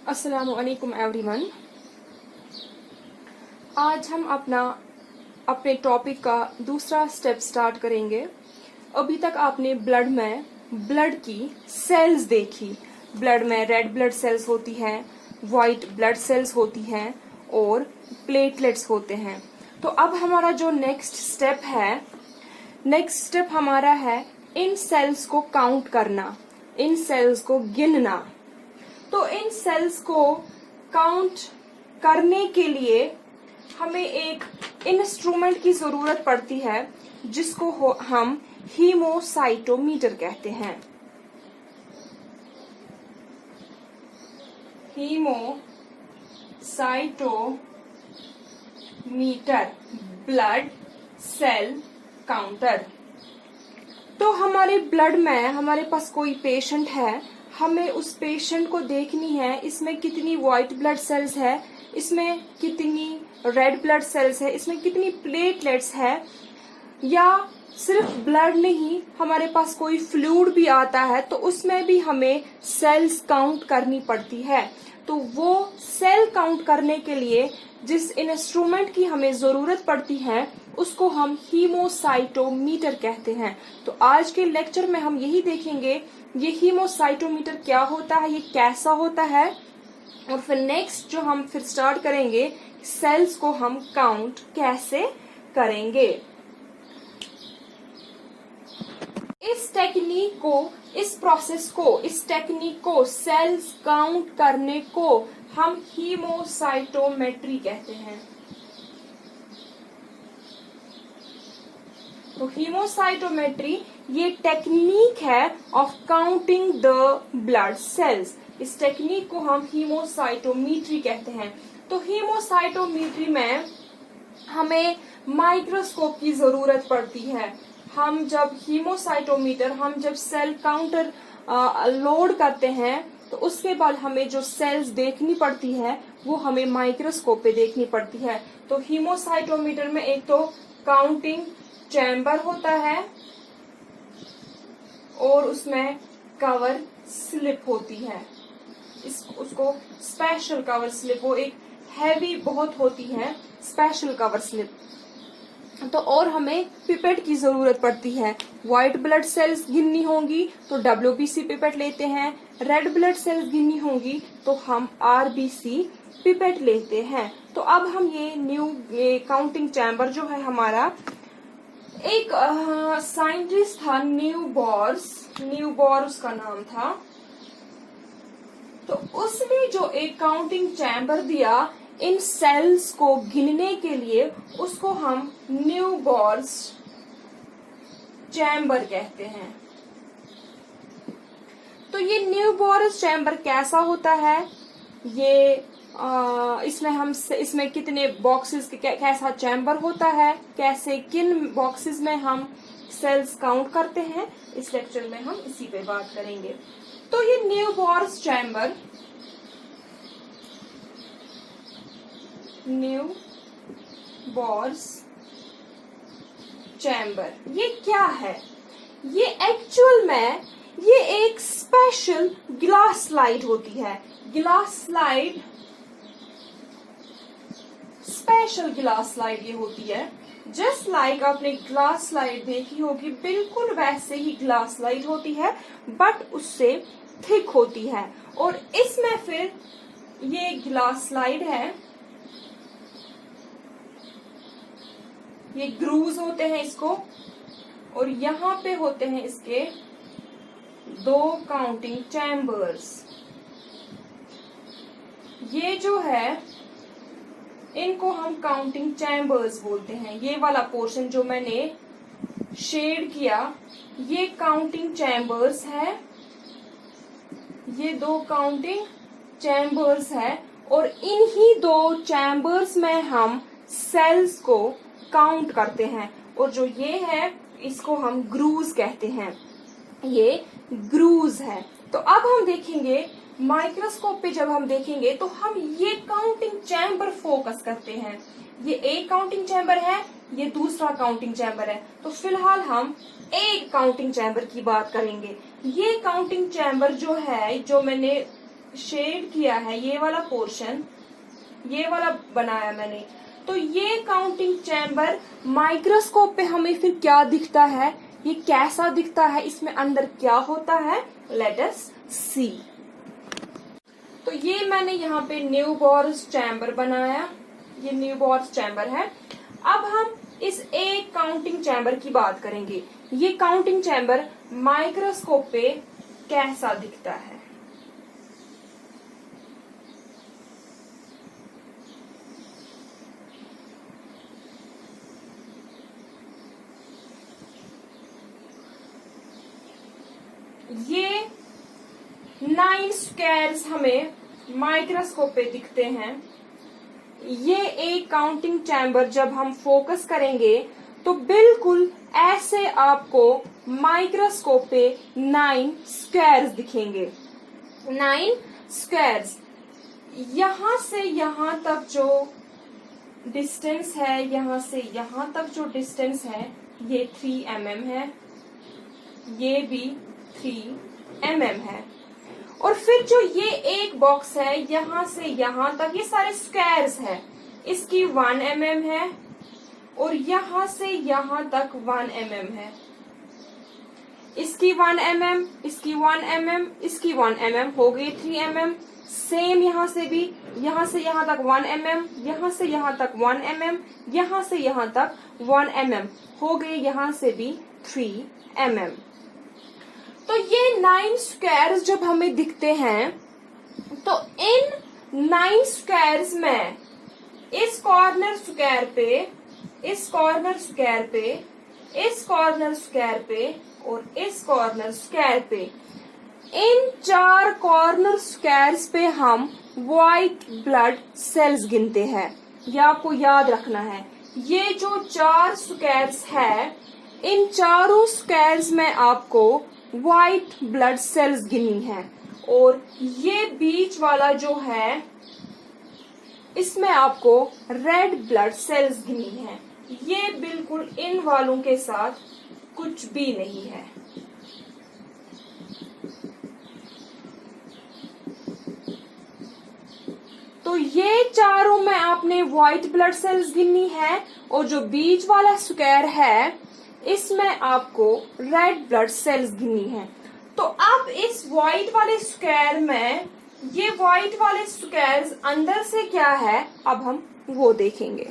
अस्सलामुअलैकुम एवरीवन। आज हम अपने टॉपिक का दूसरा स्टेप स्टार्ट करेंगे। अभी तक आपने ब्लड की सेल्स देखी। ब्लड में रेड ब्लड सेल्स होती हैं, वाइट ब्लड सेल्स होती हैं और प्लेटलेट्स होते हैं। तो अब हमारा जो नेक्स्ट स्टेप हमारा है इन सेल्स को काउंट करना, इन सेल्स को गिनना। तो इन सेल्स को काउंट करने के लिए हमें एक इंस्ट्रूमेंट की जरूरत पड़ती है जिसको हम हीमोसाइटोमीटर कहते हैं। Haemocytometer, blood cell counter. तो हमारे ब्लड में हमारे पास कोई पेशेंट है, हमें उस पेशेंट को देखनी है इसमें कितनी व्हाइट ब्लड सेल्स है, इसमें कितनी रेड ब्लड सेल्स है, इसमें कितनी प्लेटलेट्स है। या सिर्फ ब्लड नहीं, हमारे पास कोई फ्लूइड भी आता है तो उसमें भी हमें सेल्स काउंट करनी पड़ती है। तो वो सेल काउंट करने के लिए जिस इंस्ट्रूमेंट की हमें जरूरत पड़ती है उसको हम हीमोसाइटोमीटर कहते हैं। तो आज के लेक्चर में हम यही देखेंगे ये हीमोसाइटोमीटर क्या होता है, ये कैसा होता है, और फिर नेक्स्ट जो हम फिर स्टार्ट करेंगे सेल्स को हम काउंट कैसे करेंगे। इस टेक्निक को सेल्स काउंट करने को हम हीमोसाइटोमेट्री कहते हैं। तो हीमोसाइटोमेट्री ये टेक्निक है of counting the blood cells. इस टेक्निक को हम हीमोसाइटोमेट्री कहते हैं। तो हीमोसाइटोमेट्री में हमें माइक्रोस्कोप की जरूरत पड़ती है। हम जब सेल काउंटर लोड करते हैं तो उसके बाद हमें जो सेल्स देखनी पड़ती है वो हमें माइक्रोस्कोप पे देखनी पड़ती है। तो हीमोसाइटोमीटर में एक तो काउंटिंग चैम्बर होता है और उसमें कवर स्लिप होती है, उसको स्पेशल कवर स्लिप, वो एक हैवी बहुत होती है स्पेशल कवर स्लिप। तो और हमें पिपेट की जरूरत पड़ती है। व्हाइट ब्लड सेल्स गिननी होंगी तो WBC पिपेट लेते हैं, रेड ब्लड सेल्स गिननी होंगी तो हम RBC पिपेट लेते हैं। तो अब हम ये काउंटिंग चैम्बर जो है हमारा, एक साइंटिस्ट था न्यूबॉर उसका नाम था। तो उसने जो एक काउंटिंग चैम्बर दिया इन सेल्स को गिनने के लिए, उसको हम न्यूबॉर्स चैम्बर कहते हैं। तो ये न्यूबॉर्स चैम्बर कैसा होता है, ये इसमें कितने बॉक्सेस, कैसा चैम्बर होता है, कैसे किन बॉक्सेस में हम सेल्स काउंट करते हैं, इस लेक्चर में हम इसी पे बात करेंगे। तो ये न्यूबॉर्स चैम्बर ये क्या है? ये एक्चुअल में ये एक स्पेशल ग्लास स्लाइड होती है। स्पेशल ग्लास स्लाइड ये होती है। जस्ट लाइक आपने ग्लास स्लाइड देखी होगी, बिल्कुल वैसे ही ग्लास स्लाइड होती है बट उससे थिक होती है। और इसमें फिर ये ग्लास स्लाइड है, ये ग्रूव्स होते हैं इसको, और यहाँ पे होते हैं इसके 2 काउंटिंग चैम्बर्स। ये जो है इनको हम काउंटिंग चैम्बर्स बोलते हैं। ये वाला पोर्शन जो मैंने शेड किया ये काउंटिंग चैम्बर्स है, ये 2 काउंटिंग चैम्बर्स है, और इन्हीं 2 चैम्बर्स में हम सेल्स को काउंट करते हैं। और जो ये है इसको हम ग्रूव्स कहते हैं, ये ग्रूव्स है। तो अब हम देखेंगे माइक्रोस्कोप पे, जब हम देखेंगे तो हम ये काउंटिंग चैम्बर फोकस करते हैं। ये एक काउंटिंग चैम्बर है, ये दूसरा काउंटिंग चैम्बर है। तो फिलहाल हम एक काउंटिंग चैम्बर की बात करेंगे। ये काउंटिंग चैम्बर जो है, जो मैंने शेड किया है, ये वाला पोर्शन, ये वाला बनाया मैंने, तो ये काउंटिंग चैम्बर माइक्रोस्कोप पे हमें फिर क्या दिखता है, ये कैसा दिखता है, इसमें अंदर क्या होता है, लेट अस सी। तो ये मैंने यहाँ पे न्यूबॉर्स चैम्बर बनाया, ये न्यूबॉर्स चैम्बर है। अब हम इस एक काउंटिंग चैम्बर की बात करेंगे, ये काउंटिंग चैम्बर माइक्रोस्कोप पे कैसा दिखता है। ये 9 स्क्वायर्स हमें माइक्रोस्कोप पे दिखते हैं। ये एक काउंटिंग चैम्बर जब हम फोकस करेंगे तो बिल्कुल ऐसे आपको माइक्रोस्कोप पे 9 स्क्वायर्स दिखेंगे। 9 स्क्वायर्स, यहां से यहां तक जो डिस्टेंस है, यहां से यहां तक जो डिस्टेंस है, ये 3 mm है, ये भी 3 mm है। और फिर जो ये एक बॉक्स है, यहां से यहां तक ये सारे स्क्वायर्स है, इसकी 1 mm है, और यहां से यहां तक 1 mm है, इसकी 1 mm, इसकी 1 mm, इसकी 1 mm, हो गई 3 mm। सेम यहां से भी, यहां से यहां तक 1 mm, यहां से यहां तक 1 mm, यहां से यहां तक 1 mm, हो गए यहां से भी 3 mm। तो ये 9 स्क्वायर्स जब हमें दिखते हैं, तो इन 9 स्क्वायर्स में इस कॉर्नर स्क्वायर पे, इस कॉर्नर स्क्वायर पे, इस कॉर्नर स्क्वायर पे और इस कॉर्नर स्क्वायर पे, इन 4 कॉर्नर स्क्वायर्स पे हम व्हाइट ब्लड सेल्स गिनते हैं। ये आपको याद रखना है, ये जो 4 स्क्वायर्स है, इन चारों स्क्वायर्स में आपको व्हाइट ब्लड सेल्स गिननी है, और ये बीच वाला जो है, इसमें आपको रेड ब्लड सेल्स गिननी है। ये बिल्कुल इन वालों के साथ कुछ भी नहीं है। तो ये चारों में आपने व्हाइट ब्लड सेल्स गिननी है, और जो बीच वाला स्क्वायर है, इसमें आपको रेड ब्लड सेल्स गिननी है। तो अब इस व्हाइट वाले स्क्वायर में, ये व्हाइट वाले स्क्वायर्स अंदर से क्या है, अब हम वो देखेंगे।